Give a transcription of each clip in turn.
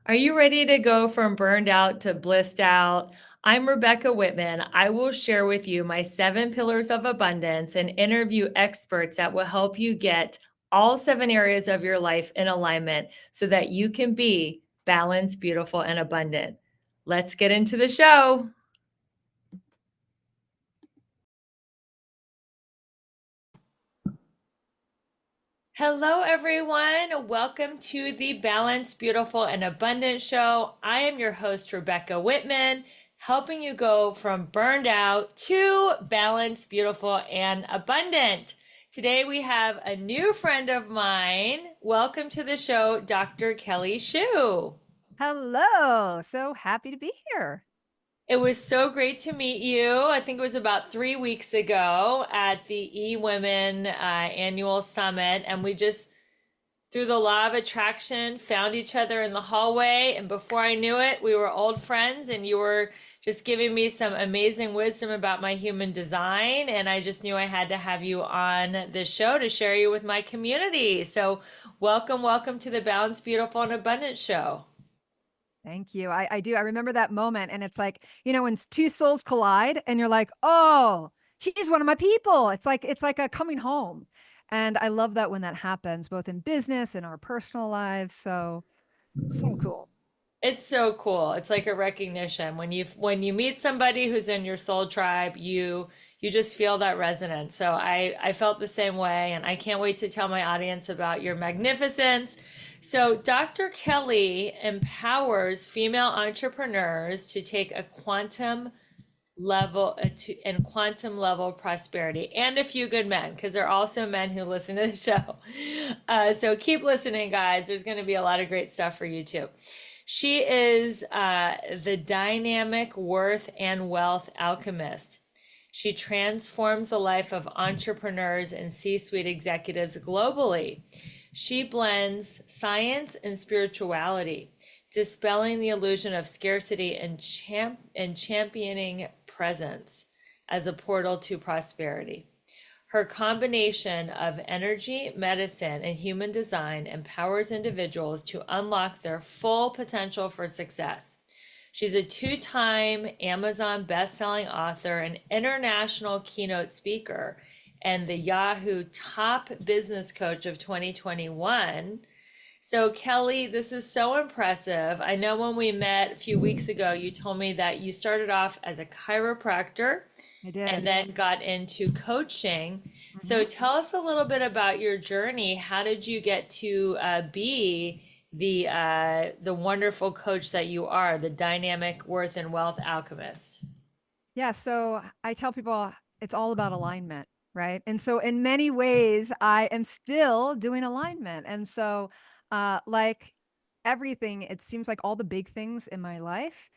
Are you ready to go from burned out to blissed out? I'm Rebecca Whitman. I will share with you my 7 pillars of abundance and interview experts that will help you get all 7 areas of your life in alignment so that you can be balanced, beautiful, and abundant. Let's get into the show. Hello, everyone. Welcome to the Balanced, Beautiful, and Abundant Show. I am your host, Rebecca Whitman, helping you go from burned out to balanced, beautiful, and abundant. Today, we have a new friend of mine. Welcome to the show, Dr. Kelly Schuh. Hello. So happy to be here. It was so great to meet you. I think it was about 3 weeks ago at the eWomen annual summit, and we just through the law of attraction, found each other in the hallway. And before I knew it, we were old friends, and you were just giving me some amazing wisdom about my human design. And I just knew I had to have you on this show to share you with my community. So, welcome to the Balanced, Beautiful, and Abundant Show. Thank you. I do. I remember that moment. And it's like, when two souls collide and you're like, oh, she's one of my people. It's like a coming home. And I love that when that happens, both in business and our personal lives. So cool. It's so cool. It's like a recognition when you meet somebody who's in your soul tribe, you just feel that resonance. So I felt the same way, and I can't wait to tell my audience about your magnificence. So Dr. Kelly empowers female entrepreneurs to take a quantum level and quantum level prosperity, and a few good men, because there are also men who listen to the show. So keep listening, guys. There's going to be a lot of great stuff for you too. She is the dynamic worth and wealth alchemist. She transforms the life of entrepreneurs and C suite executives globally. She blends science and spirituality, dispelling the illusion of scarcity and championing presence as a portal to prosperity. Her combination of energy, medicine, and human design empowers individuals to unlock their full potential for success. She's a 2 time Amazon best-selling author, an international keynote speaker, and the Yahoo Top Business Coach of 2021. So, Kelly, this is so impressive. I know when we met a few weeks ago, you told me that you started off as a chiropractor I and did. then got into coaching. So, Mhm. tell us a little bit about your journey. How did you get to be the wonderful coach that you are, the dynamic worth and wealth alchemist? Yeah. So I tell people it's all about alignment, right? And so in many ways, I am still doing alignment. And so, like everything, it seems like all the big things in my life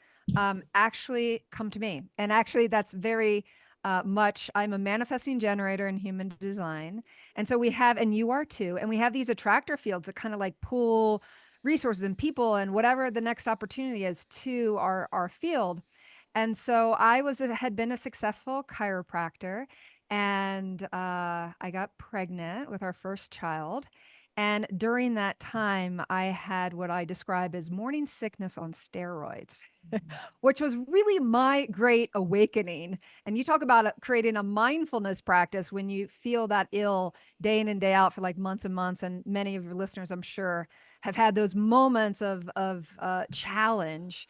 actually come to me. And actually, that's very much, I'm a manifesting generator in human design. And so we have, and you are too, and we have these attractor fields that kind of like pull resources and people and whatever the next opportunity is to our field. And so had been a successful chiropractor, and I got pregnant with our first child. And during that time, I had what I describe as morning sickness on steroids, which was really my great awakening. And you talk about creating a mindfulness practice when you feel that ill day in and day out for like months and months. And many of your listeners, I'm sure, have had those moments of challenge,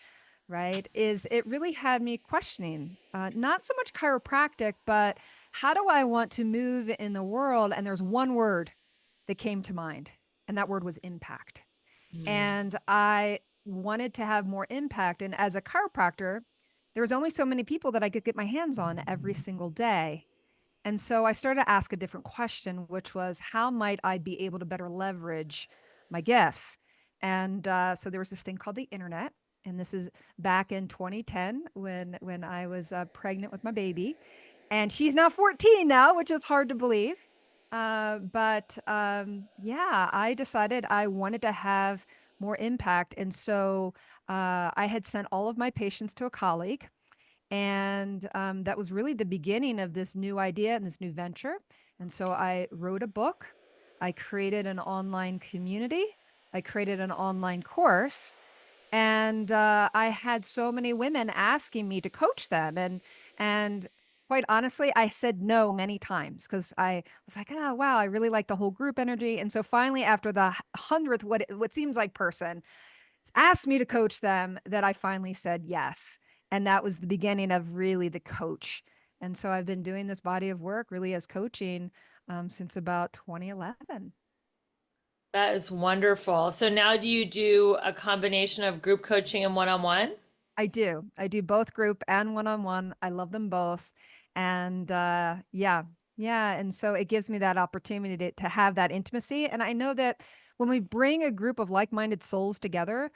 right? Is it really had me questioning, not so much chiropractic, but how do I want to move in the world? And there's one word that came to mind, and that word was impact. And I wanted to have more impact. And as a chiropractor, there was only so many people that I could get my hands on every single day. And so I started to ask a different question, which was, how might I be able to better leverage my gifts? And so there was this thing called the internet. And this is back in 2010 when I was pregnant with my baby. And she's now 14 now, which is hard to believe. But yeah, I decided I wanted to have more impact. And so I had sent all of my patients to a colleague, and that was really the beginning of this new idea and this new venture. And so I wrote a book, I created an online community, I created an online course. And I had so many women asking me to coach them, and quite honestly, I said no many times because I was like, oh wow, I really like the whole group energy. And so finally, after the hundredth, what seems like person asked me to coach them, that I finally said yes. And that was the beginning of really the coach. And so I've been doing this body of work really as coaching since about 2011. That is wonderful. So now do you do a combination of group coaching and one-on-one? I do. I do both group and one-on-one. I love them both. And yeah, yeah. And so it gives me that opportunity to have that intimacy. And I know that when we bring a group of like-minded souls together,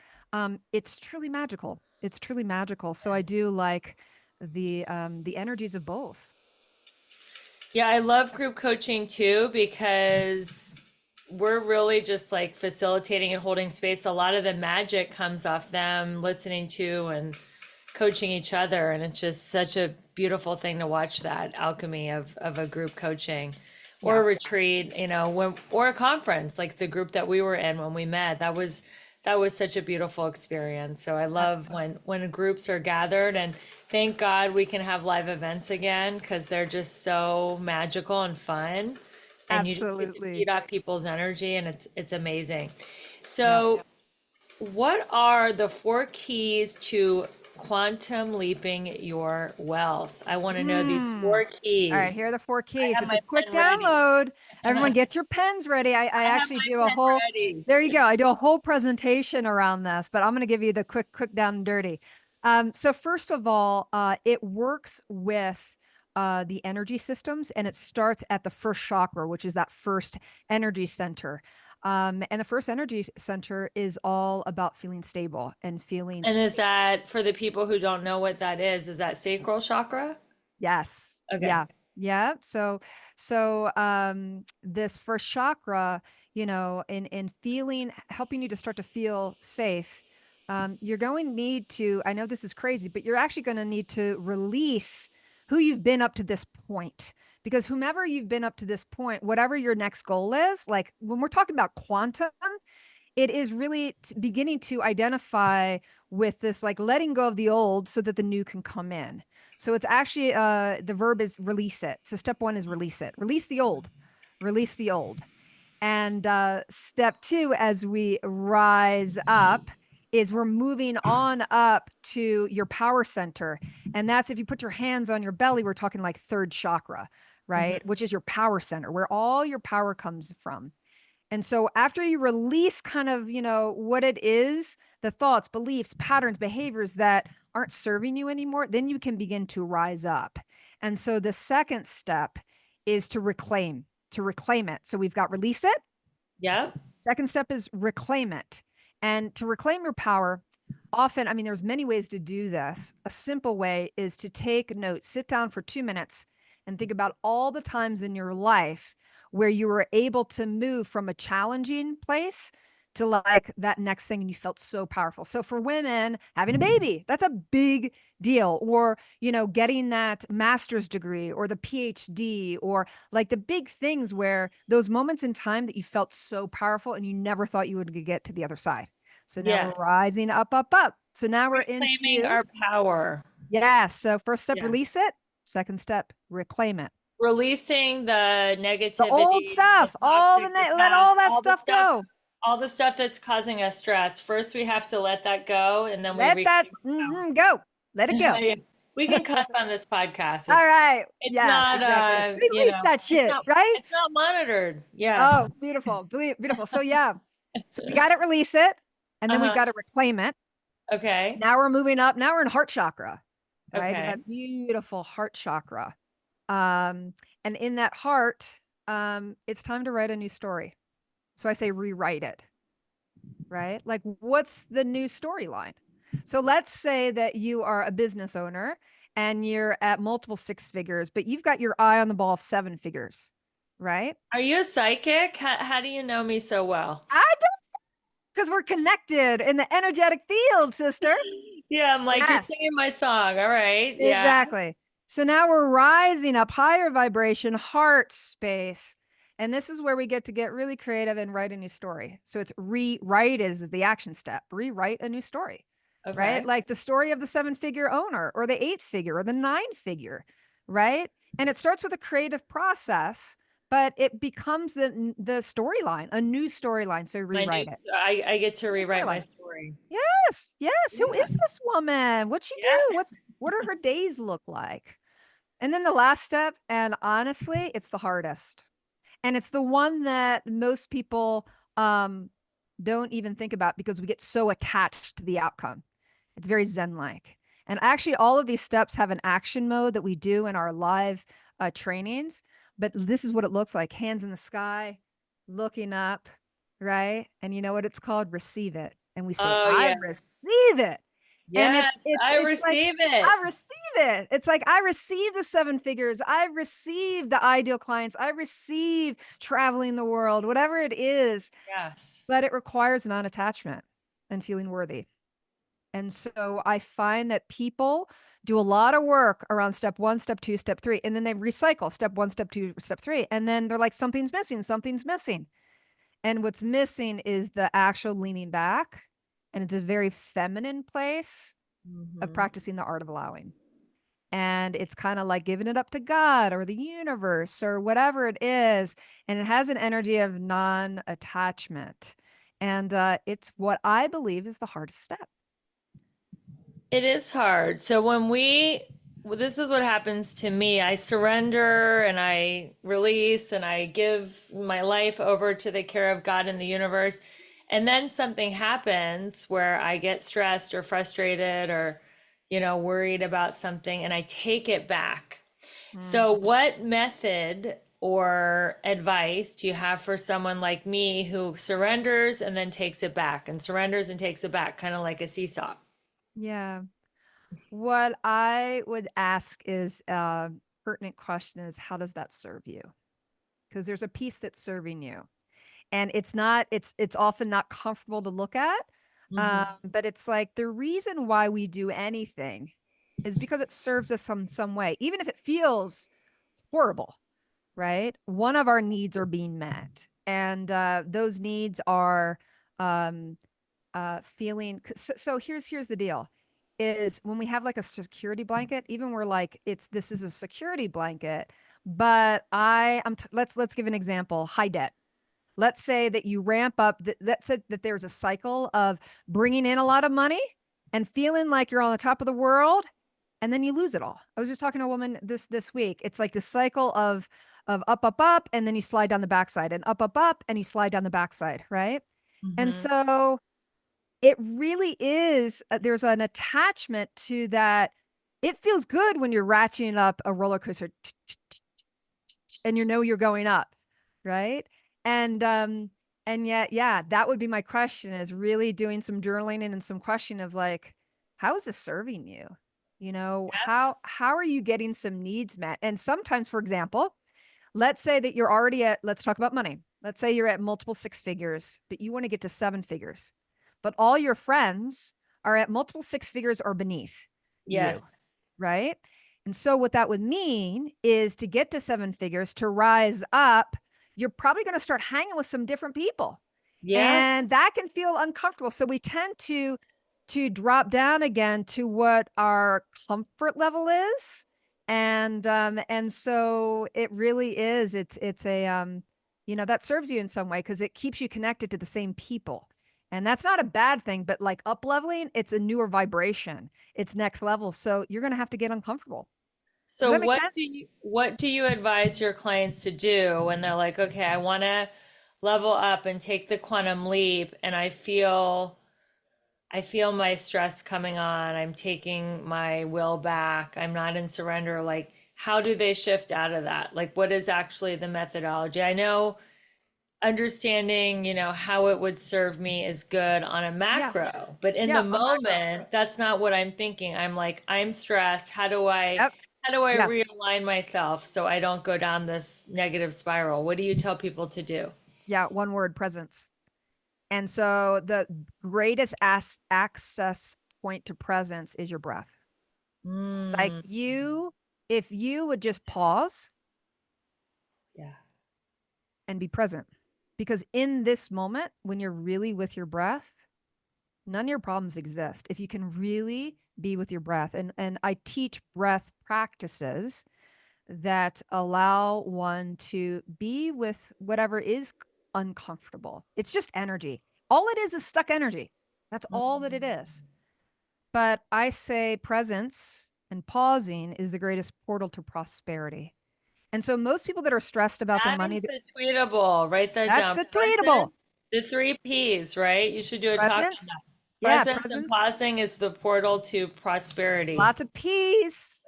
it's truly magical. It's truly magical. So I do like the energies of both. Yeah, I love group coaching too because we're really just like facilitating and holding space. A lot of the magic comes off them listening to and coaching each other. And it's just such a beautiful thing to watch that alchemy of a group coaching or Yeah, a retreat, or a conference like the group that we were in when we met. That was such a beautiful experience. So I love when groups are gathered, and thank God we can have live events again because they're just so magical and fun. And you just get to absolutely. feed off people's energy, and it's amazing. Yeah. So what are the four keys to quantum leaping your wealth? I want to know these Mm. four All right, keys. here are the four I keys. have It's a my quick pen ready. download. Everyone I get your pens ready. I have actually do my a pen whole, ready. there you go. I do a whole presentation around this, but I'm going to give you the quick down and dirty. So first of all, it works with the energy systems, and it starts at the first chakra, which is that first energy center. And the first energy center is all about feeling stable and feeling And is safe. that for the people who don't know what that is? Is that sacral chakra? Yes. Okay. Yeah. Yeah. So this first chakra, in feeling, helping you to start to feel safe, you're going to need to, I know this is crazy, but you're actually going to need to release who you've been up to this point. Because whomever you've been up to this point, whatever your next goal is, like when we're talking about quantum, it is really beginning to identify with this like letting go of the old so that the new can come in. So it's actually the verb is release it. So step one is release it. Release the old. Release the old. And step two, as we rise up, is we're moving on up to your power center. And that's if you put your hands on your belly, we're talking like third chakra, right? Mhm. Which is your power center, where all your power comes from. And so after you release kind of, what it is, the thoughts, beliefs, patterns, behaviors that aren't serving you anymore, then you can begin to rise up. And so the second step is to reclaim it. So we've got release it. Yep. Second step is reclaim it. And to reclaim your power, often, I mean, there's many ways to do this. A simple way is to take notes, sit down for 2 minutes and think about all the times in your life where you were able to move from a challenging place to like that next thing and you felt so powerful. So for women, having a baby, that's a big deal. Or, getting that master's degree or the PhD, or like the big things where those moments in time that you felt so powerful and you never thought you would get to the other side. So now we're Yes. rising up, up, up. So now we're Reclaiming into, our power. yeah. So first step, Yeah. release it. Second step, reclaim it. Releasing the The old negativity, the stuff, toxic, the let all past, that stuff go. all the stuff that's causing us stress. First, we have to let that go, and then we Let that reclaim go. Let it our go. power. Yeah. We can cuss on this podcast. All right. It's Yes, not exactly. Release that it's shit, not right? it's not monitored. Yeah. Oh, beautiful. Beautiful. So yeah. So we got to release it, and then we've Uh-huh. got to reclaim it. Okay. Now we're moving up. Now we're in heart chakra, right? Okay. That beautiful heart chakra. Um, and in that heart, it's time to write a new story. So I say rewrite it, right? Like, what's the new storyline? So let's say that you are a business owner and you're at multiple six figures, but you've got your eye on the ball of seven figures, right? Are you a psychic? How do you know me so well? I don't, because we're connected in the energetic field, sister. Yeah, I'm like, you're Yes. singing my song. All right. Yeah. Exactly. So now we're rising up higher vibration, heart space. And this is where we get to get really creative and write a new story. So it's rewrite is the action step. Rewrite a new story, right? Okay. Like the story of the seven-figure owner or the eight-figure or the nine-figure, right? And it starts with a creative process, but it becomes the storyline, a new storyline. So My new, rewrite it. I get to New rewrite my storyline. story. Yes, yes. Who Yeah. is this woman? What's she Yeah. do? What are her days look like? And then the last step, and honestly, it's the hardest. And it's the one that most people um, don't even think about because we get so attached to the outcome. It's very Zen-like. And actually, all of these steps have an action mode that we do in our live trainings. But this is what it looks like: hands in the sky, looking up, right? And you know what it's called? Receive it. And we say, Oh "I yeah. receive it." And Yes, I it's like, receive it. I receive it. It's like, I receive the seven figures. I receive the ideal clients. I receive traveling the world, whatever it is, Yes. but it requires non-attachment and feeling worthy. And so I find that people do a lot of work around step one, step two, step three, and then they recycle step one, step two, step three. And then they're like, something's missing, something's missing. And what's missing is the actual leaning back. And it's a very feminine place of Hmm. practicing the art of allowing. And it's kind of like giving it up to God or the universe or whatever it is. And it has an energy of non attachment. And it's what I believe is the hardest step. It is hard. So well, this is what happens to me. I surrender and I release and I give my life over to the care of God and the universe. And then something happens where I get stressed or frustrated or, worried about something and I take it back. Mm. So, what method or advice do you have for someone like me who surrenders and then takes it back and surrenders and takes it back, kind of like a seesaw? Yeah. What I would ask is pertinent question is, how does that serve you? Because there's a piece that's serving you. And it's often not comfortable to look at. Hmm. But it's like the reason why we do anything is because it serves us some way, even if it feels horrible, right? One of our needs are being met. And those needs are um, feeling. So here's the deal is when we have like a security blanket, even we're like, this is a security blanket, but let's give an example, high debt. Let's say that you ramp up, let's say that there's a cycle of bringing in a lot of money and feeling like you're on the top of the world, and then you lose it all. I was just talking to a woman this week. It's like this cycle of up, up, up, and then you slide down the backside, and up, up, up, and you slide down the backside, right? And Hmm. so it really is, there's an attachment to that. It feels good when you're ratcheting up a roller coaster and you know you're going up, right? And and yet, yeah, that would be my question, is really doing some journaling and some question of like, how is this serving you? You know, how are you getting some needs met? And sometimes, for example, let's say that you're already at, let's talk about money. Let's say you're at multiple six figures, but you want to get to seven figures. But all your friends are at multiple six figures or beneath you, Yes. right? And so what that would mean is to get to seven figures, to rise up, you're probably going to start hanging with some different people. Yeah. And that can feel uncomfortable. So we tend to drop down again to what our comfort level is. And so it really is, it's a that serves you in some way because it keeps you connected to the same people. And that's not a bad thing, but like up leveling, it's a newer vibration. It's next level. So you're going to have to get uncomfortable. Does So that make what sense? do you advise your clients to do when they're like, okay, I want to level up and take the quantum leap and I feel my stress coming on. I'm taking my will back. I'm not in surrender. Like, how do they shift out of that? Like, what is actually the methodology? I know understanding, how it would serve me is good on a Yeah. macro, but in the Yeah. On macro. moment, that's not what I'm thinking. I'm like, I'm stressed. Yep. how do I Yeah. realign myself so I don't go down this negative spiral? What do you tell people to do? Yeah. One word: presence. And so the greatest access point to presence is your breath. Like Mm, if you would just pause, yeah. and be present. Because in this moment, when you're really with your breath, none of your problems exist. If you can really be with your breath. And I teach breath practices that allow one to be with whatever is uncomfortable. It's just energy. All it is stuck energy. That's all that it is. But I say presence and pausing is the greatest portal to prosperity. And so most people that are stressed about their That money, is the tweetable. Write that that's down. the tweetable. Present, the three P's, right? You should do a talk on Presence. that. Yeah, Presence and presence. pausing is the portal to prosperity. Lots of peace.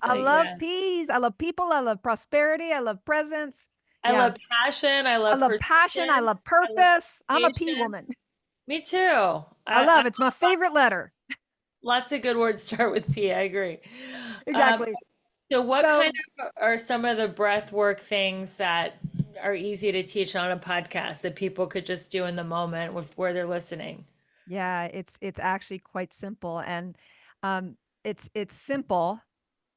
I love Yeah. peace. I love people. I love prosperity. I love presence. I Yeah. love passion. I I love love passion. I persistence. love I love purpose. I'm a P patience. woman. Me too. I I love it's my favorite letter. lots of good words start with P. I agree. Um, Exactly. so what kind So, of are some of the breath work things that are easy to teach on a podcast that people could just do in the moment with where they're listening? yeah, it's actually quite simple and um it's simple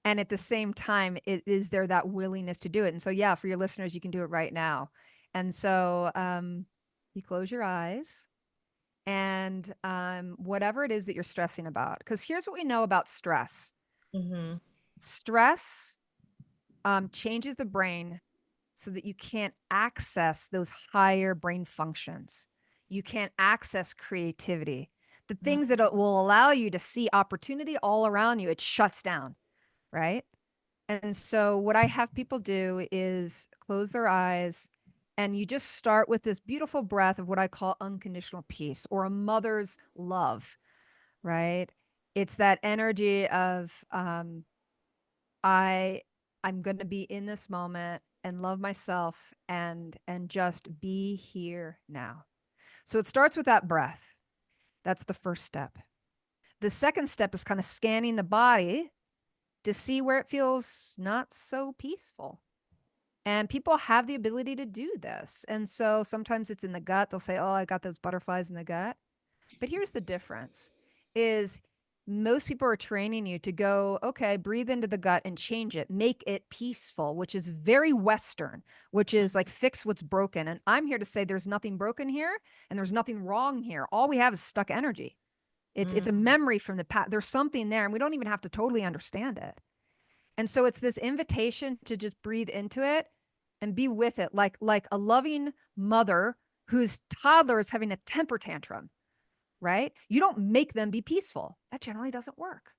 and at the same time it is there that willingness to do it. And so yeah, for your listeners you can do it right now. And so you close your eyes and whatever it is that you're stressing about. Because here's what we know about stress. Mm-hmm. Stress changes the brain so that you can't access those higher brain functions. You can't access creativity. The things that will allow you to see opportunity all around you, it shuts down, right? And so, what I have people do is close their eyes and you just start with this beautiful breath of what I call unconditional peace or a mother's love, right? It's that energy of I I'm going to be in this moment and love myself and just be here now. So it starts with that breath. That's the first step. The second step is kind of scanning the body to see where it feels not so peaceful. And people have the ability to do this. And so sometimes it's in the gut. They'll say, "Oh, I got those butterflies in the gut." But here's the difference is most people are training you to go, okay, breathe into the gut and change it, make it peaceful, which is very Western, which is like fix what's broken. And I'm here to say there's nothing broken here and there's nothing wrong here. All we have is stuck energy. It's a Mm-hmm. memory from the past. There's something there and we don't even have to totally understand it. And so it's this invitation to just breathe into it and be with it like a loving mother whose toddler is having a temper tantrum, right? You don't make them be peaceful. That generally doesn't work.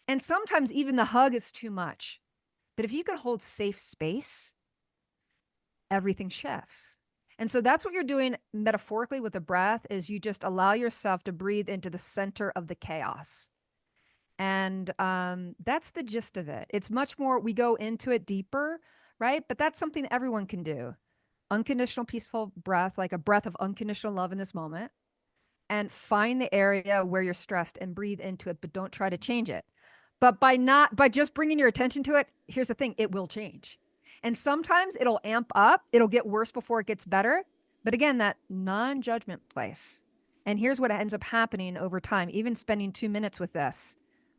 And sometimes even the hug is too much. But if you can hold safe space, everything shifts. And so that's what you're doing metaphorically with the breath is you just allow yourself to breathe into the center of the chaos. And that's the gist of it. It's much more, we go into it deeper, right? But that's something everyone can do. Unconditional, peaceful breath, like a breath of unconditional love in this moment and find the area where you're stressed and breathe into it, but don't try to change it. But by just bringing your attention to it, here's the thing, it will change. And sometimes it'll amp up, it'll get worse before it gets better. But again, that non-judgment place. And here's what ends up happening over time, even spending 2 minutes with this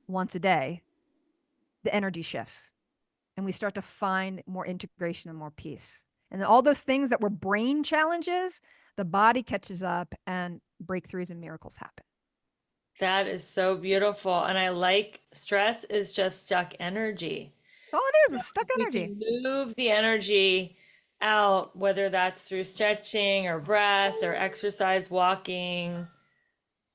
once a day, the energy shifts and we start to find more integration and more peace. And all those things that were brain challenges, the body catches up and breakthroughs and miracles happen. That is so beautiful. And I like stress is just stuck energy. All it is stuck If we energy. can move the energy out, whether that's through stretching or breath or exercise, walking,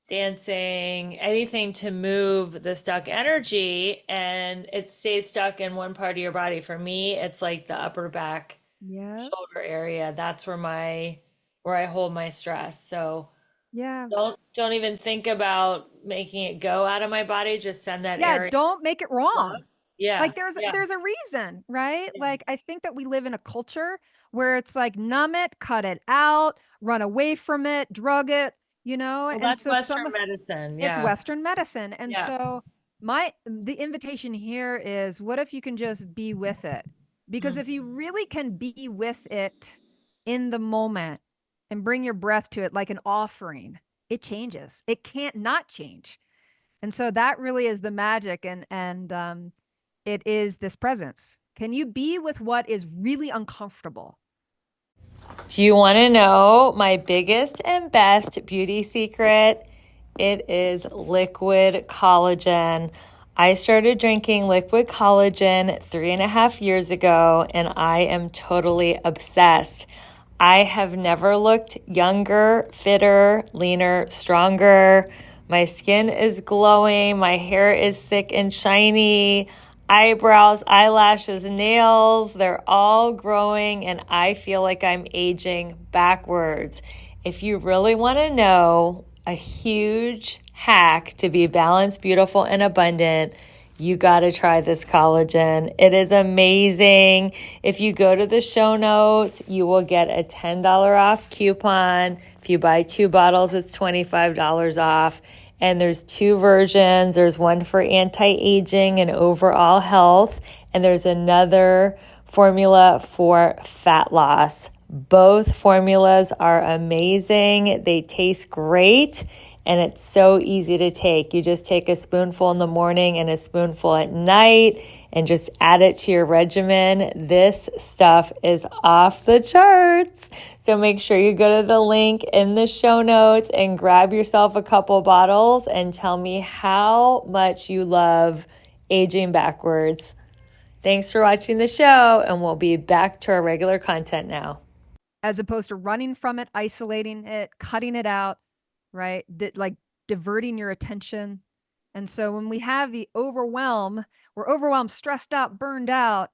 dancing, anything to move the stuck energy and it stays stuck in one part of your body. For me, it's like the upper back Yeah. shoulder area. That's where I hold my stress. So Yeah. don't even think about making it go out of my body. Just send that Yeah. area Don't make it up. wrong. Yeah. Like there's Yeah. there's a reason, right? Yeah. Like I think that we live in a culture where it's like numb it, cut it out, run away from it, drug it, Well, and that's so some Western medicine. it's Yeah. Western medicine. And Yeah. so the invitation here is what if you can just be with it? Because if you Mhm. really can be with it in the moment and bring your breath to it like an offering, it changes. It can't not change. And so that really is the magic and it is this presence. Can you be with what is really uncomfortable? Do you want to know my biggest and best beauty secret? It is liquid collagen. I started drinking liquid collagen 3.5 years ago, and I am totally obsessed. I have never looked younger, fitter, leaner, stronger. My skin is glowing. My hair is thick and shiny. Eyebrows, eyelashes, nails, they're all growing, and I feel like I'm aging backwards. If you really want to know a huge hack to be balanced, beautiful, and abundant, you got to try this collagen. It is amazing. If you go to the show notes, you will get a $10 off coupon. If you buy 2 bottles, it's $25 off. And there's 2 versions. There's one for anti-aging and overall health, and there's another formula for fat loss. Both formulas are amazing. They taste great, and it's so easy to take. You just take a spoonful in the morning and a spoonful at night and just add it to your regimen. This stuff is off the charts. So make sure you go to the link in the show notes and grab yourself a couple bottles and tell me how much you love aging backwards. Thanks for watching the show, and we'll be back to our regular content now. As opposed to running from it, isolating it, cutting it out, right? Like diverting your attention. And so when we have the overwhelm, we're overwhelmed, stressed out, burned out,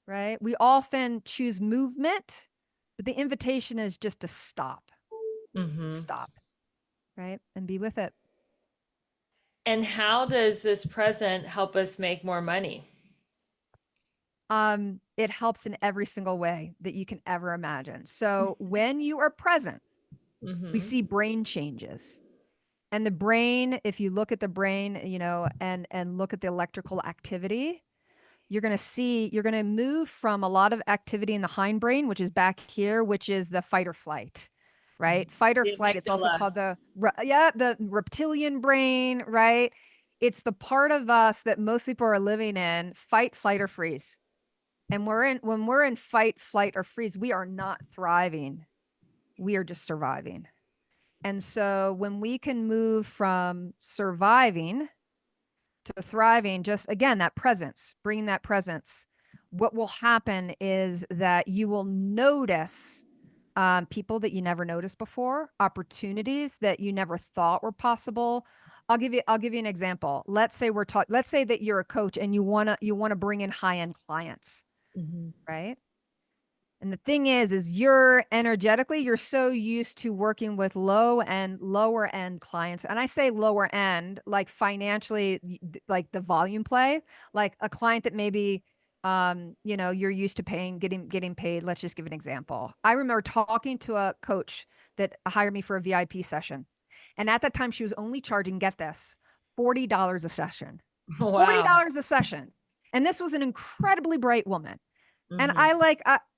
right? We often choose movement, but the invitation is just to stop, right? And be with it. And how does this present help us make more money? It helps in every single way that you can ever imagine. So when you are present, we see brain changes. And the brain, if you look at the brain, you know, and look at the electrical activity, you're going to see, you're going to move from a lot of activity in the hindbrain, which is back here, which is the fight or flight, right? Fight or The flight. It's also amygdala. called the reptilian brain, right? It's the part of us that most people are living in fight, flight, or freeze. And when we're in fight, flight, or freeze, we are not thriving. We are just surviving. And so when we can move from surviving to thriving, just again, that presence, bringing that presence, what will happen is that you will notice people that you never noticed before, opportunities that you never thought were possible. I'll give you an example. Let's say let's say that you're a coach and you wanna bring in high-end clients, right? And the thing is you're energetically, you're so used to working with lower end clients. And I say lower end, like financially, like the volume play, like a client that maybe, you know, you're used to getting paid. Let's just give an example. I remember talking to a coach that hired me for a VIP session. And at that time, she was only charging, get this, $40 a session, Wow. $40 a session. And this was an incredibly bright woman. And Hmm.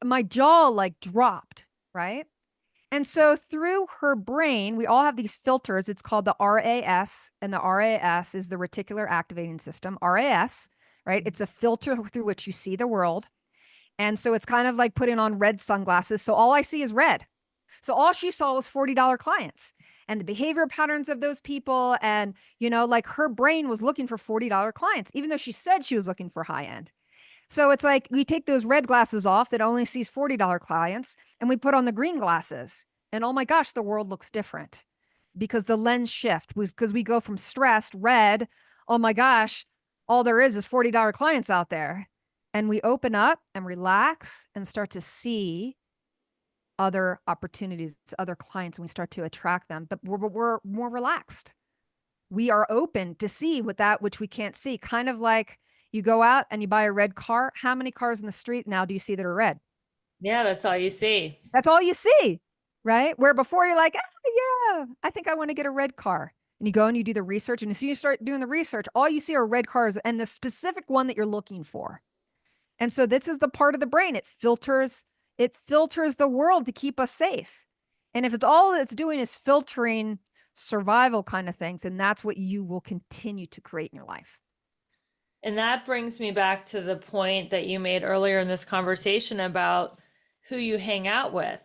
my jaw like dropped, right? And so through her brain, we all have these filters. It's called the RAS, and the RAS is the reticular activating system, RAS, right? It's a filter through which you see the world. And so it's kind of like putting on red sunglasses. So all I see is red. So all she saw was $40 clients and the behavior patterns of those people. And, you know, like her brain was looking for $40 clients, even though she said she was looking for high end. So it's like we take those red glasses off that only sees $40 clients and we put on the green glasses. And oh my gosh, the world looks different because the lens shift was because we go from stressed, red, oh my gosh, all there is $40 clients out there. And we open up and relax and start to see other opportunities, other clients, and we start to attract them. But we're more relaxed. We are open to see with that which we can't see. Kind of like you go out and you buy a red car. How many cars in the street now do you see that are red? Yeah, that's all you see. That's all you see, right? Where before you're like, oh, yeah, I think I want to get a red car. And you go and you do the research. And as soon as you start doing the research, all you see are red cars and the specific one that you're looking for. And so this is the part of the brain. It filters the world to keep us safe. And if it's all it's doing is filtering survival kind of things, and that's what you will continue to create in your life. And that brings me back to the point that you made earlier in this conversation about who you hang out with.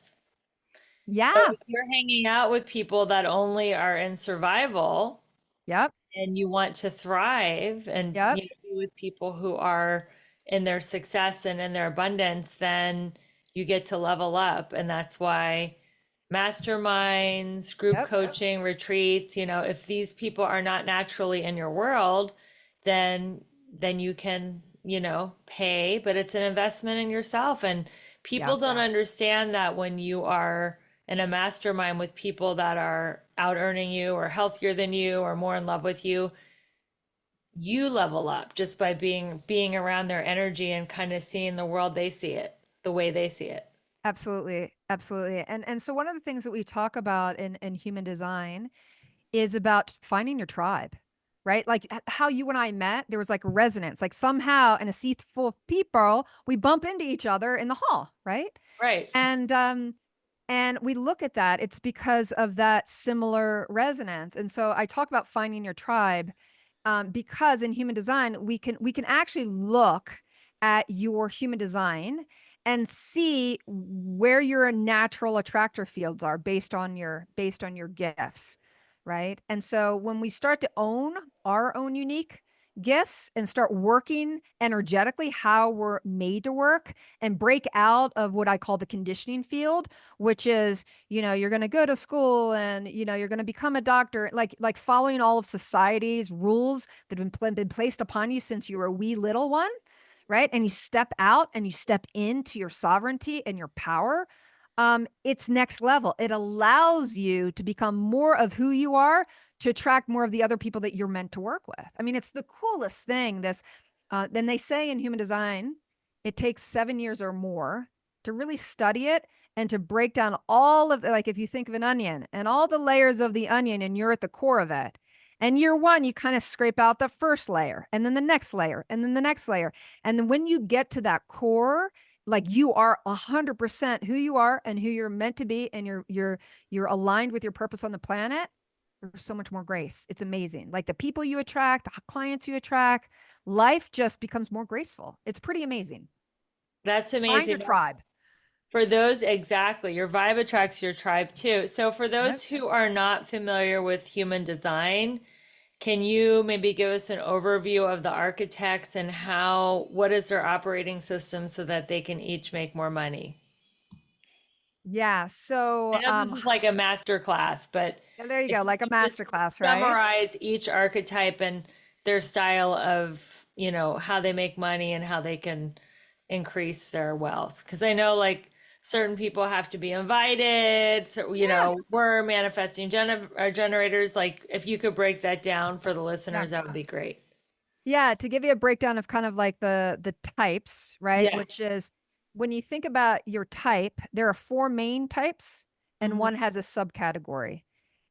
So Yeah. if you're hanging out with people that only are in survival Yep. and you want to thrive and Yep. you know be with people who are in their success and in their abundance, then you get to level up. And that's why masterminds, group Yep. coaching, retreats, you know, if these people are not naturally in your world, then you can, you know, pay, but it's an investment in yourself. And Yeah. people don't understand that when you are in a mastermind with people that are out earning you or healthier than you or more in love with you, you level up just by being around their energy and kind of seeing the world they see it, the way they see it. Absolutely. Absolutely. And so one of the things that we talk about in human design is about finding your tribe, right? Like how you and I met, there was like resonance, like somehow in a sea full of people, we bump into each other in the hall, right? Right. And and we look at that, it's because of that similar resonance. And so I talk about finding your tribe, because in human design we can actually look at your human design and see where your natural attractor fields are based on your gifts, right? And so when we start to own our own unique gifts and start working energetically how we're made to work and break out of what I call the conditioning field, which is, you're going to go to school and, you're going to become a doctor, like following all of society's rules that have been placed upon you since you were a wee little one, right? And you step out and you step into your sovereignty and your power. It's next level. It allows you to become more of who you are, to attract more of the other people that you're meant to work with. I mean, it's the coolest thing. Then they say in human design, it takes 7 years or more to really study it and to break down all of the, like, if you think of an onion and all the layers of the onion and you're at the core of it. And year one, you kind of scrape out the first layer and then the next layer and then the next layer. And then when you get to that core, like you are 100% who you are and who you're meant to be, and you're aligned with your purpose on the planet, there's so much more grace. It's amazing. Like the people you attract, the clients you attract, life just becomes more graceful. It's pretty amazing. That's Find your amazing. tribe. For those, exactly, your vibe attracts your tribe too. So for Yep. those who are not familiar with human design, can you maybe give us an overview of the architects and what is their operating system so that they can each make more money? Yeah. I So, know this is like a master class, but yeah, there you if go, you like a could just master class, right? summarize each archetype and their style of, you know, how they make money and how they can increase their wealth. Because I know like certain people have to be invited. So, you Yeah. know, we're manifesting generators. Like if you could break that down for the Yeah. listeners, that would be great. Yeah, to give you a breakdown of kind of like the types, right? Yeah. Which is, when you think about your type, there are four main types and Mhm. one has a subcategory.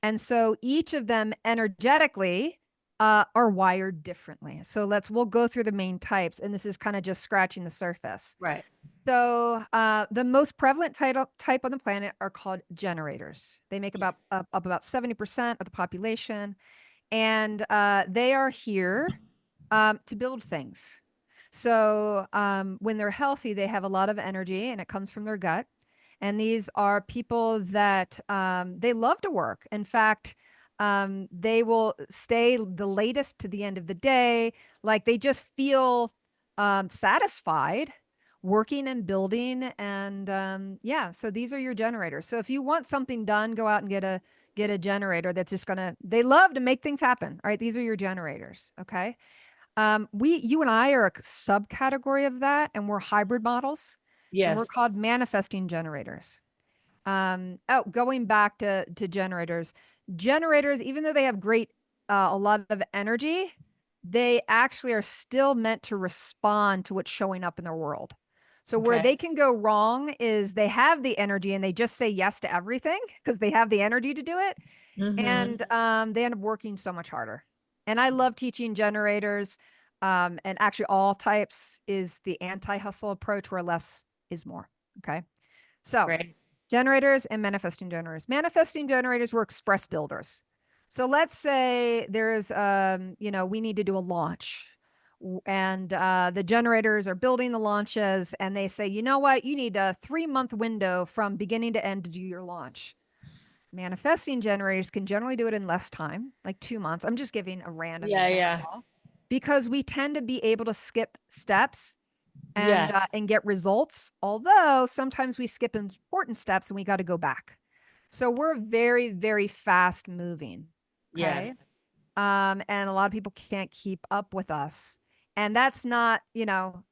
And so each of them energetically are wired differently. So we'll go through the main types, and this is kind of just scratching the surface. Right. So the most prevalent type on the planet are called generators. They make Yes. up about 70% of the population, and they are here to build things. So when they're healthy, they have a lot of energy and it comes from their gut. And these are people that they love to work. In fact, they will stay the latest to the end of the day. Like they just feel satisfied working and building. And yeah, so these are your generators. So if you want something done, go out and get a generator that's just gonna, they love to make things happen. All right, these are your generators. Okay. You and I are a subcategory of that, and we're hybrid models, and we're Yes. called manifesting generators. Going back to generators, even though they have a lot of energy, they actually are still meant to respond to what's showing up in their world. So where Okay. they can go wrong is they have the energy and they just say yes to everything because they have the energy to do it, Mm-hmm. and they end up working so much harder. And I love teaching generators. And actually, all types is the anti-hustle approach, where less is more. Okay, so Great. generators and manifesting generators. Manifesting generators were express builders. So let's say there is, we need to do a launch, And the generators are building the launches, and they say, you know what, you need a 3-month window from beginning to end to do your launch. Manifesting generators can generally do it in less time, like 2 months. I'm just giving a random Yeah, yeah. example because we tend to be able to skip steps Yes. and get results. Although sometimes we skip important steps and we got to go back. So we're very, very fast moving. Yes. Okay. And a lot of people can't keep up with us. And that's not, no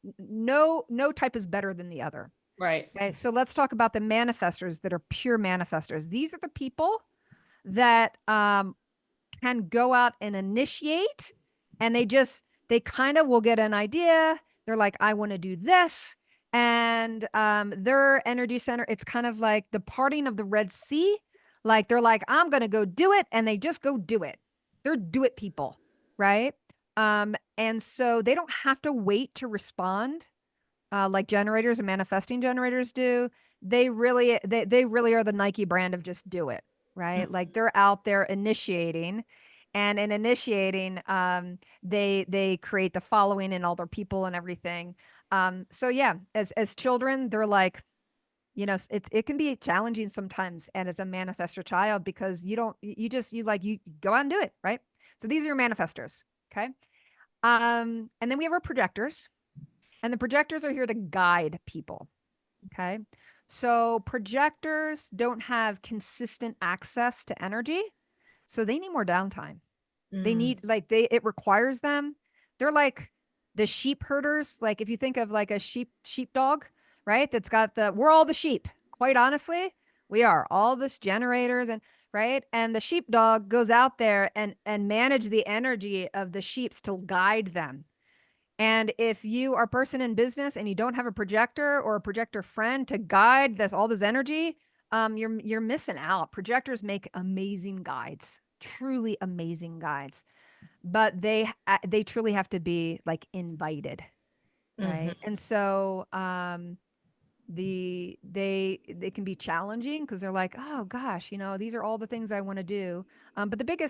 type is better than the other. Right. Okay. So let's talk about the manifestors that are pure manifestors. These are the people that can go out and initiate, and they kind of will get an idea. They're like, I want to do this. And their energy center, it's kind of like the parting of the Red Sea. Like they're like, I'm going to go do it. And they just go do it. They're do it people. Right. And so they don't have to wait to respond like generators and manifesting generators do. They really are the Nike brand of just do it, right? Like they're out there initiating, and in initiating, they create the following and all their people and everything. So yeah, as children, they're like, it can be challenging sometimes, and as a manifestor child, because you don't you just you go out and do it, right? So these are your manifestors, okay? And then we have our projectors, and the projectors are here to guide people. Okay. So projectors don't have consistent access to energy. So they need more downtime. They Mm. need, like, it requires them. They're like the sheep herders. Like if you think of like a sheepdog, right? That's got we're all the sheep. Quite honestly, we are all this generators and right. And the sheepdog goes out there and manage the energy of the sheeps to guide them. And if you are a person in business and you don't have a projector or a projector friend to guide all this energy, you're missing out. Projectors make amazing guides, truly amazing guides, but they truly have to be like invited, Hmm. right? And so they can be challenging because they're like, oh gosh, these are all the things I want to do. But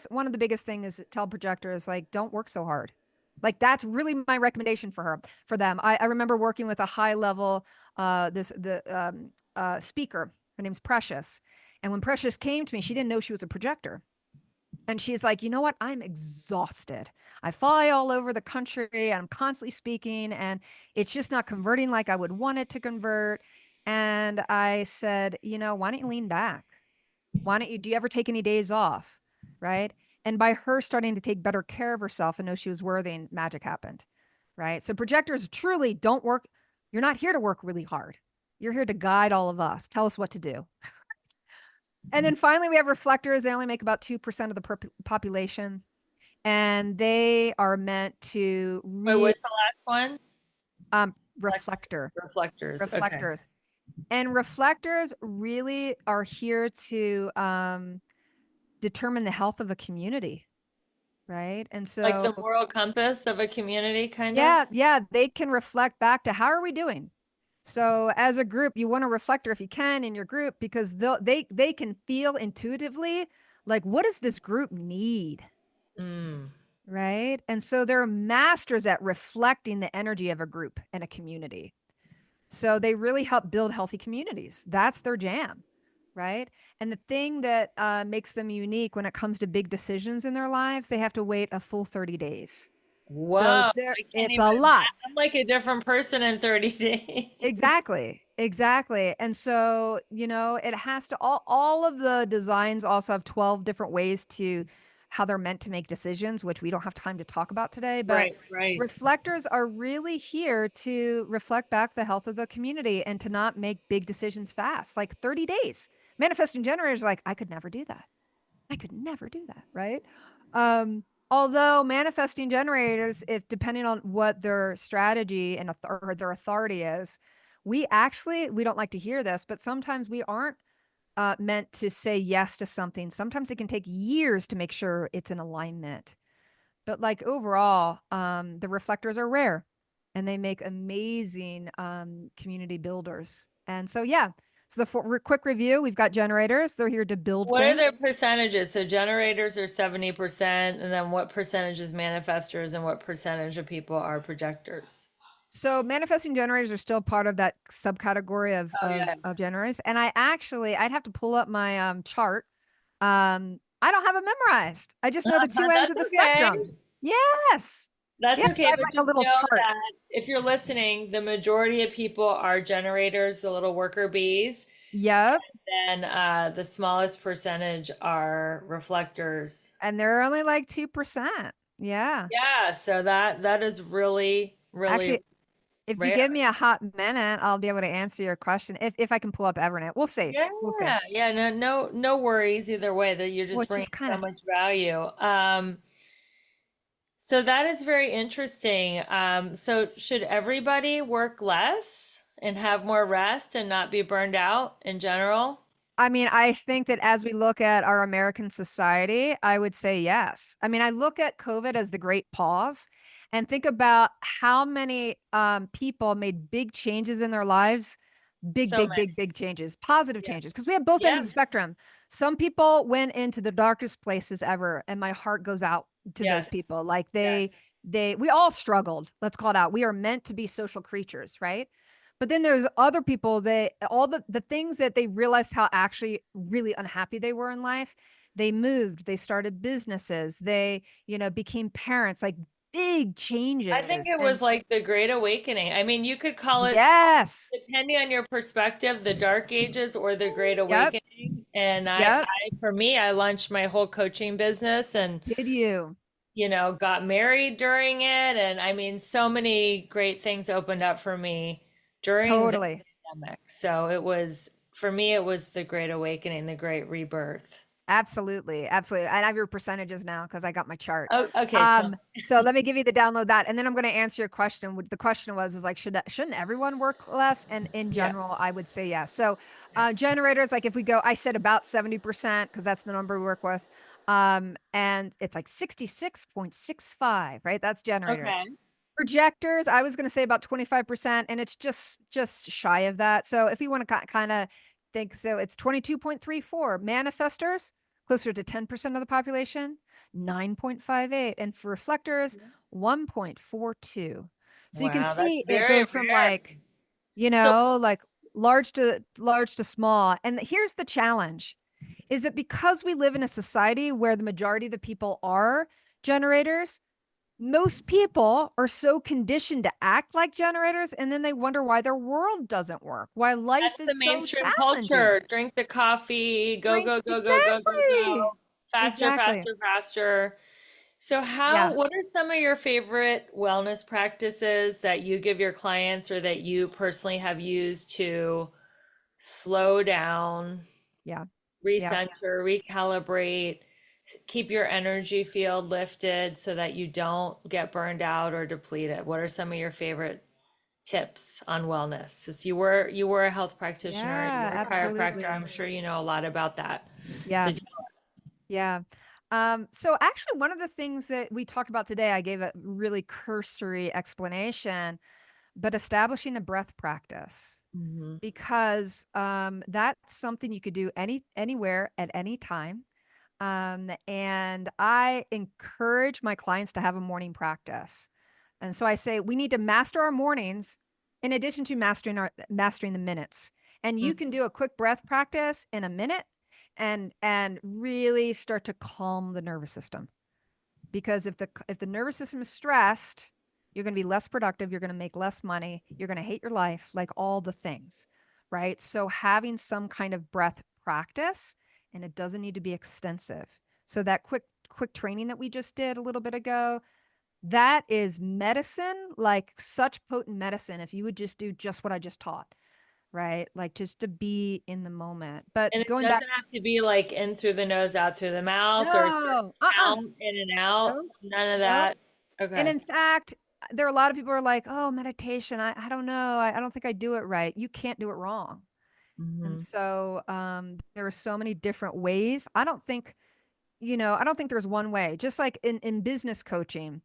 one of the biggest thing is tell projectors, like, don't work so hard. Like that's really my recommendation for them. I remember working with a high level this the speaker. Her name's Precious, and when Precious came to me, she didn't know she was a projector. And she's like, you know what? I'm exhausted. I fly all over the country and I'm constantly speaking, and it's just not converting like I would want it to convert. And I said, why don't you lean back? Why don't you, do you ever take any days off? Right. And by her starting to take better care of herself and know she was worthy, magic happened. Right. So projectors truly don't work. You're not here to work really hard. You're here to guide all of us, tell us what to do. And then finally, we have reflectors. They only make about 2% of the population, and they are meant to Wait, really what's the last one? Reflect- reflector Reflectors. Okay. reflectors. And reflectors really are here to determine the health of a community, right? And Like so, the moral compass of a community, kind of. yeah, yeah, they can reflect back to how are we doing. So as a group, you want a reflector if you can in your group, because they can feel intuitively like, what does this group need? Mm. Right. And so they're masters at reflecting the energy of a group and a community. So they really help build healthy communities. That's their jam. Right. And the thing that makes them unique when it comes to big decisions in their lives, they have to wait a full 30 days. So Whoa, I can't it's even a lot. imagine. I'm like a different person in 30 days. Exactly. Exactly. And so, it has to all of the designs also have 12 different ways to how they're meant to make decisions, which we don't have time to talk about today, but Right, right. reflectors are really here to reflect back the health of the community and to not make big decisions fast, like 30 days. Manifesting generators are like, I could never do that. I could never do that, right? Although manifesting generators, if depending on what their strategy and or their authority is, we don't like to hear this, but sometimes we aren't meant to say yes to something. Sometimes it can take years to make sure it's in alignment. But like overall, the reflectors are rare, and they make amazing community builders. And so, yeah. So quick review, we've got generators. They're here to build What are things. their percentages? So generators are 70%, and then what percentage is manifestors and what percentage of people are projectors? So manifesting generators are still part of that subcategory Oh yeah. of generators. And I'd have to pull up my chart. I don't have it memorized. I just know the two ends of That's the okay. spectrum. Yes. That's Yes, I okay, have but like a just little know chart. that if you're listening, the majority of people are generators, the little worker bees, Yep. and the smallest percentage are reflectors. And they're only like 2%. Yeah. Yeah, so that is really, really Actually, if you rare. give me a hot minute, I'll be able to answer your question if I can pull up Evernet. We'll see. We'll see. Yeah, yeah, no worries either way that you're just Which bringing is kind so of much value. So that is very interesting. So should everybody work less and have more rest and not be burned out in general? I mean, I think that as we look at our American society, I would say yes. I mean, I look at COVID as the great pause and think about how many people made big changes in their lives, big, So big, many. big, big changes, positive Yeah. changes, because we have both ends Yeah. of the spectrum. Some people went into the darkest places ever, and my heart goes out to those Yes. people. Like Yes. we all struggled. Let's call it out. We are meant to be social creatures, right? But then there's other people that all the things that they realized how actually really unhappy they were in life. They moved, they started businesses, they, became parents, like big I think changes. it And was like the Great Awakening. I mean, you could call it, yes. depending on your perspective, the Dark Ages or the Great Yep. Awakening. And Yep. for me, I launched my whole coaching business and, Did you? got married during it. And I mean, so many great things opened up for me during the Totally. pandemic. So for me, it was the Great Awakening, the Great Rebirth. Absolutely. Absolutely. I have your percentages now because I got my chart. Oh, okay. Tell me. So let me give you the download that, and then I'm going to answer your question. The question is like, shouldn't everyone work less? And in Yeah. general, I would say yes. So, generators, like if we go, I said about 70% because that's the number we work with. And it's like 66.65, right? That's generators. Okay. Projectors, I was going to say about 25%, and it's just shy of that. So if you want to kind of think, so it's 22.34. Manifestors, closer to 10% of the population, 9.58. And for reflectors, 1.42. So you can Wow, that's see it very goes from rare. like, So like large to small. And here's the challenge is that because we live in a society where the majority of the people are generators, most people are so conditioned to act like generators, and then they wonder why their world doesn't work, why life that's the is so mainstream challenging. culture. Drink the coffee, go, Drink go, go, go, go, go, exactly. go. Faster, Exactly. faster, faster. So Yeah. what are some of your favorite wellness practices that you give your clients or that you personally have used to slow down, Yeah. Yeah. recenter, recalibrate, keep your energy field lifted so that you don't get burned out or depleted? What are some of your favorite tips on wellness? Since you were a health practitioner, you Yeah, were a chiropractor, absolutely. I'm sure you know a lot about that. So Yeah. Yeah. So actually one of the things that we talked about today, I gave a really cursory explanation, but establishing a breath practice. Mhm. Because that's something you could do anywhere at any time. And I encourage my clients to have a morning practice. And so I say we need to master our mornings in addition to mastering the minutes. And you can do a quick breath practice in a minute and really start to calm the nervous system. Because if the nervous system is stressed, you're going to be less productive, you're going to make less money, you're going to hate your life, like all the things, right? So having some kind of breath practice, and it doesn't need to be extensive. So that quick training that we just did a little bit ago, that is medicine, like such potent medicine if you would just do just what I just taught, right? Like just to be in the moment. But And it going back, doesn't have to be like in through the nose, out through the mouth, or a certain no, count in and out. no, None of no. that. And Okay. in fact, there are a lot of people who are like, oh, meditation, I don't know. I don't think I do it right. You can't do it wrong. And Hmm. so there are so many different ways. I don't think there's one way. Just like in business coaching,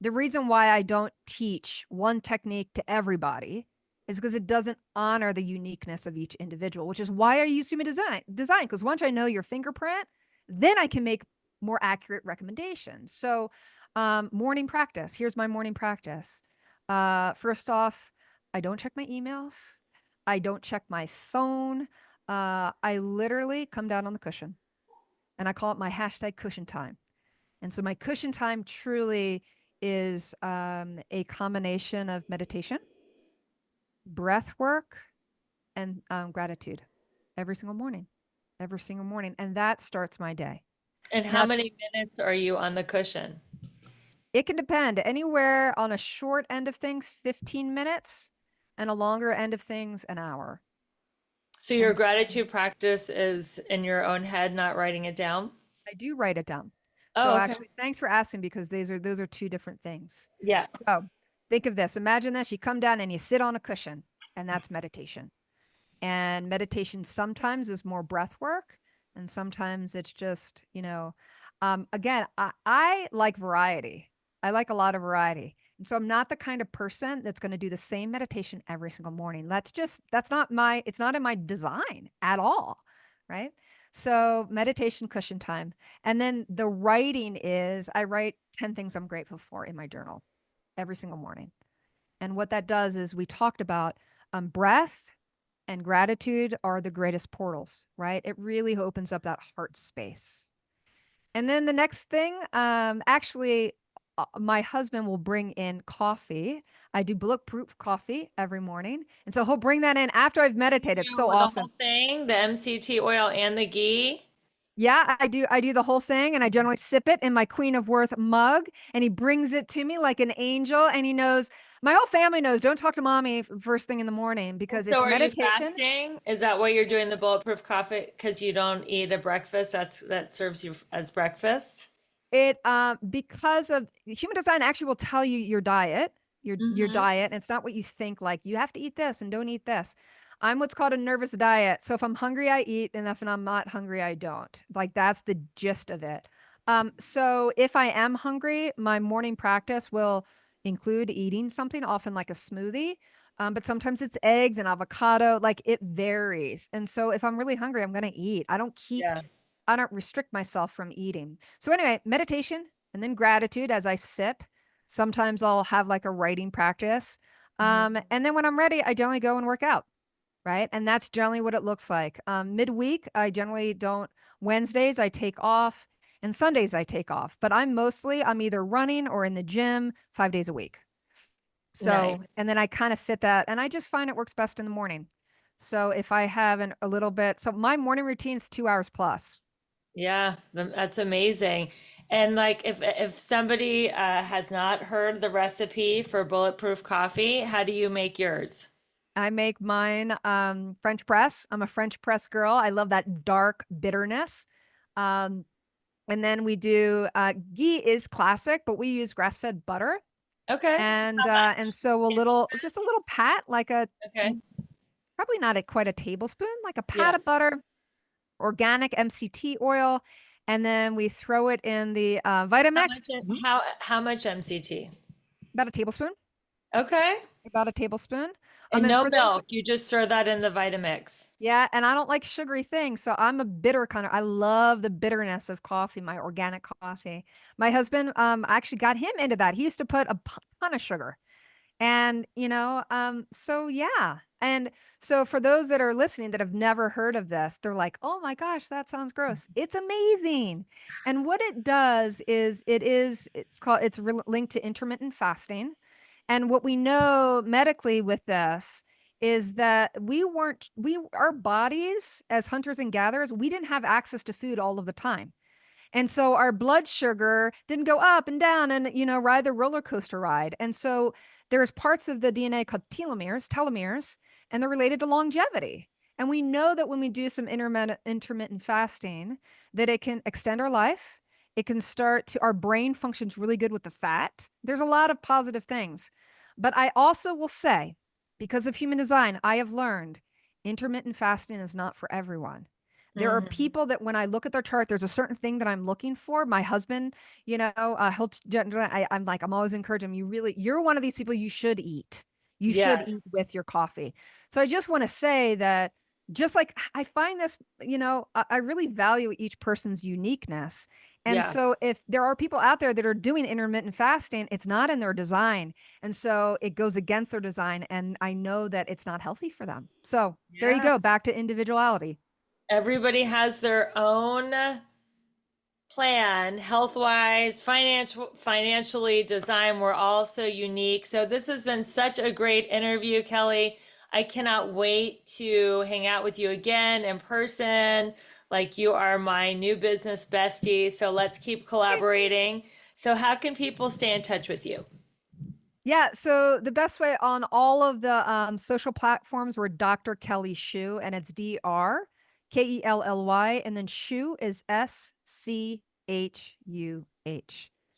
the reason why I don't teach one technique to everybody is because it doesn't honor the uniqueness of each individual, which is why I use human design. Because once I know your fingerprint, then I can make more accurate recommendations. So, morning practice. Here's my morning practice. First off, I don't check my emails. I don't check my phone. I literally come down on the cushion and I call it my hashtag cushion time. And so my cushion time truly is a combination of meditation, breath work, and gratitude every single morning. And that starts my day. And how Now, many minutes are you on the cushion? it can depend anywhere on a short end of things, 15 minutes, and a longer end of things, an hour. So your And gratitude practice is in your own head, not writing it down? I do write it down. So Oh, okay. actually, thanks for asking because those are two different things. Yeah. So think of this. Imagine this. You come down and you sit on a cushion, and that's meditation. And meditation sometimes is more breath work, and sometimes it's just, again, I like variety. I like a lot of variety. And so I'm not the kind of person that's going to do the same meditation every single morning. That's not it's not in my design at all. Right. So meditation cushion time. And then the writing is I write 10 things I'm grateful for in my journal every single morning. And what that does is we talked about breath and gratitude are the greatest portals, right? It really opens up that heart space. And then the next thing, my husband will bring in coffee. I do bulletproof coffee every morning. And so he'll bring that in after I've meditated. It's so Do the awesome. whole thing, the MCT oil and the ghee. Yeah, I do. I do the whole thing and I generally sip it in my Queen of Worth mug and he brings it to me like an angel and he knows my whole family knows don't talk to mommy first thing in the morning And because so it's are you meditation. fasting? Is that why you're doing the bulletproof coffee? Because you don't eat a breakfast that serves you as breakfast? It because of human design actually will tell you your Mm-hmm. diet, and it's not what you think like you have to eat this and don't eat this. I'm what's called a nervous diet. So if I'm hungry, I eat, and if I'm not hungry, I don't. Like that's the gist of it. So if I am hungry, my morning practice will include eating something, often like a smoothie. But sometimes it's eggs and avocado, like it varies. And so if I'm really hungry, I'm gonna eat. Yeah. I don't restrict myself from eating. So anyway, meditation and then gratitude as I sip. Sometimes I'll have like a writing practice. Hmm. And then when I'm ready, I generally go and work out. Right. And that's generally what it looks like. Midweek, I generally don't. Wednesdays, I take off and Sundays, I take off. But I'm either running or in the gym 5 days a week. Nice. So, and then I kind of fit that. And I just find it works best in the morning. So if I have a little bit, so my morning routine is 2 hours plus. Yeah, that's amazing. And like if somebody has not heard the recipe for bulletproof coffee, how do you make yours? I make mine French press. I'm a French press girl. I love that dark bitterness. Um, and then we do ghee is classic, but we use grass-fed butter. Okay. And How and much? so a little just a little pat, like a Okay. probably not quite a tablespoon, like a pat Yeah. of butter, organic MCT oil, and then we throw it in the How Vitamix, much how much MCT? about a tablespoon, Okay. about a tablespoon. And And no for those milk. You just throw that in the Vitamix. Yeah, and I don't like sugary things, so I'm a bitter kind of. I love the bitterness of coffee, my organic coffee. My husband, I actually got him into that. He used to put a ton of sugar, and so yeah. And so for those that are listening that have never heard of this, they're like, "Oh my gosh, that sounds gross." It's amazing. And what it does is linked to intermittent fasting. And what we know medically with this is that our bodies as hunters and gatherers, we didn't have access to food all of the time. And so our blood sugar didn't go up and down and, ride the roller coaster ride. And so there's parts of the DNA called telomeres, and they're related to longevity. And we know that when we do some intermittent fasting, that it can extend our life. It can our brain functions really good with the fat. There's a lot of positive things. But I also will say, because of human design, I have learned intermittent fasting is not for everyone. There are Hmm. people that when I look at their chart, there's a certain thing that I'm looking for. My husband, I'm always encouraging him. You're one of these people you should eat. You should eat Yes. with your coffee. So I just want to say that just like I find this, I really value each person's uniqueness. And Yeah. so if there are people out there that are doing intermittent fasting, it's not in their design. And so it goes against their design. And I know that it's not healthy for them. So there you Yeah. go, back to individuality. Everybody has their own plan, health wise, financially designed. We're all so unique. So this has been such a great interview, Kelly. I cannot wait to hang out with you again in person. Like, you are my new business bestie. So let's keep collaborating. So how can people stay in touch with you? Yeah, so the best way on all of the social platforms, we're Dr. Kelly Schuh, and it's DrKelly, and then Schuh is Schuh.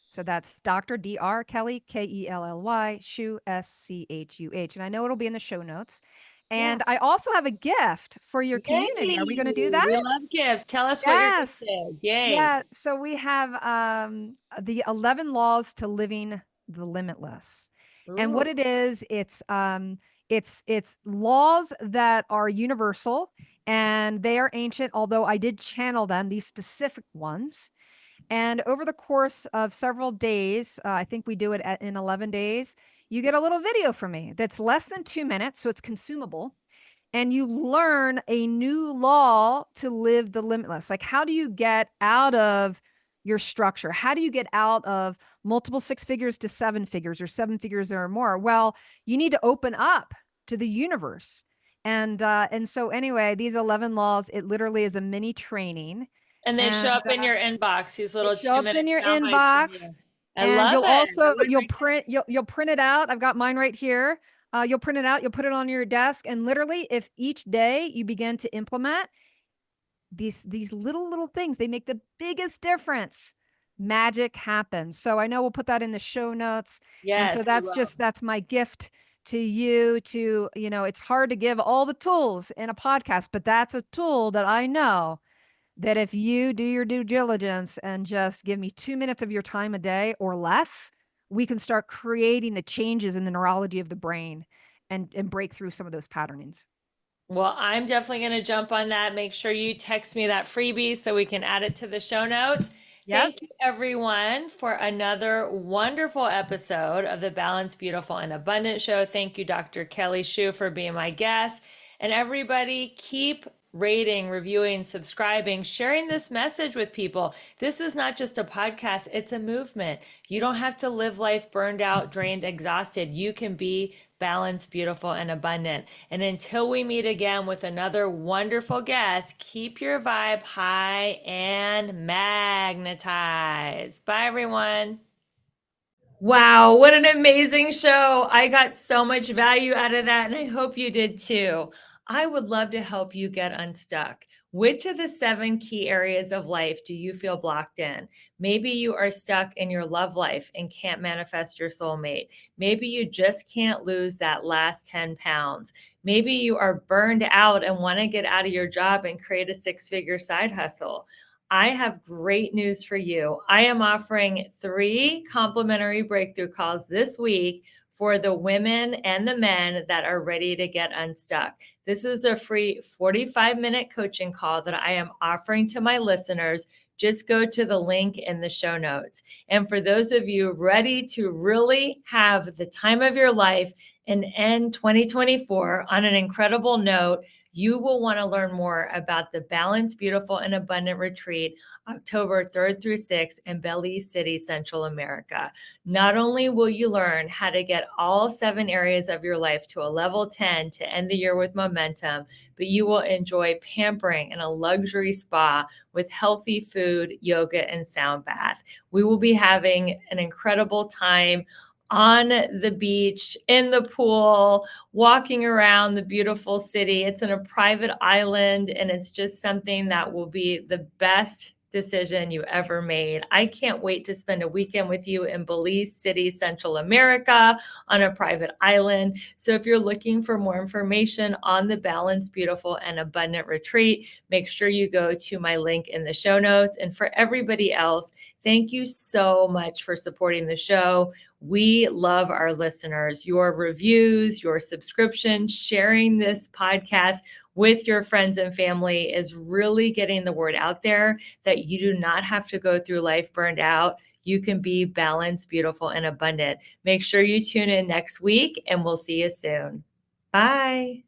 So that's Dr. Kelly, Kelly, Schuh, Schuh. And I know it'll be in the show notes. Yeah. And I also have a gift for your community. Are we going to do Yay. that? We love gifts. Tell us what your gift Yes. is. Yay. Yeah, so we have the 11 laws to living the limitless. And what Ooh. it is, it's laws that are universal and they are ancient, although I did channel them, these specific ones. And over the course of several days, I think we do it in 11 days, you get a little video from me that's less than 2 minutes, so it's consumable, and you learn a new law to live the limitless. Like, how do you get out of your structure? How do you get out of multiple six figures to seven figures or seven figures or more? Well, you need to open up to the universe. And so anyway, these 11 laws, it literally is a mini training. And they show And up in your inbox, these it little shows two up in minute your sound bites from inbox, you. I and love you'll it. I also might write you'll print it out. I've got mine right here. You'll print it out, you'll put it on your desk, and literally, if each day you begin to implement these little things, they make the biggest difference. Magic happens. So I know we'll put that in the show notes, and so Yes, we will. that's my gift to you. To it's hard to give all the tools in a podcast, but that's a tool that I know that if you do your due diligence and just give me 2 minutes of your time a day or less, we can start creating the changes in the neurology of the brain and break through some of those patternings. Well, I'm definitely going to jump on that. Make sure you text me that freebie so we can add it to the show notes. Yep. Thank you, everyone, for another wonderful episode of the Balanced, Beautiful, and Abundant Show. Thank you, Dr. Kelly Schuh, for being my guest. And everybody, keep rating, reviewing, subscribing, sharing this message with people. This is not just a podcast, it's a movement. You don't have to live life burned out, drained, exhausted. You can be balanced, beautiful, and abundant. And until we meet again with another wonderful guest, keep your vibe high and magnetized. Bye, everyone. Wow, what an amazing show. I got so much value out of that, and I hope you did too. I would love to help you get unstuck. Which of the 7 key areas of life do you feel blocked in? Maybe you are stuck in your love life and can't manifest your soulmate. Maybe you just can't lose that last 10 pounds. Maybe you are burned out and want to get out of your job and create a 6 figure side hustle. I have great news for you. I am offering 3 complimentary breakthrough calls this week for the women and the men that are ready to get unstuck. This is a free 45-minute coaching call that I am offering to my listeners. Just go to the link in the show notes. And for those of you ready to really have the time of your life and end 2024 on an incredible note, you will want to learn more about the Balanced, Beautiful, and Abundant Retreat, October 3rd through 6th in Belize City, Central America. Not only will you learn how to get all 7 areas of your life to a level 10 to end the year with momentum, but you will enjoy pampering in a luxury spa with healthy food, yoga, and sound bath. We will be having an incredible time on the beach, in the pool, walking around the beautiful city. It's in a private island, and it's just something that will be the best decision you ever made. I can't wait to spend a weekend with you in Belize City, Central America, on a private island. So if you're looking for more information on the Balanced, Beautiful, and Abundant Retreat, make sure you go to my link in the show notes. And for everybody else, thank you so much for supporting the show. We love our listeners. Your reviews, your subscription, sharing this podcast with your friends and family is really getting the word out there that you do not have to go through life burned out. You can be balanced, beautiful, and abundant. Make sure you tune in next week, and we'll see you soon. Bye.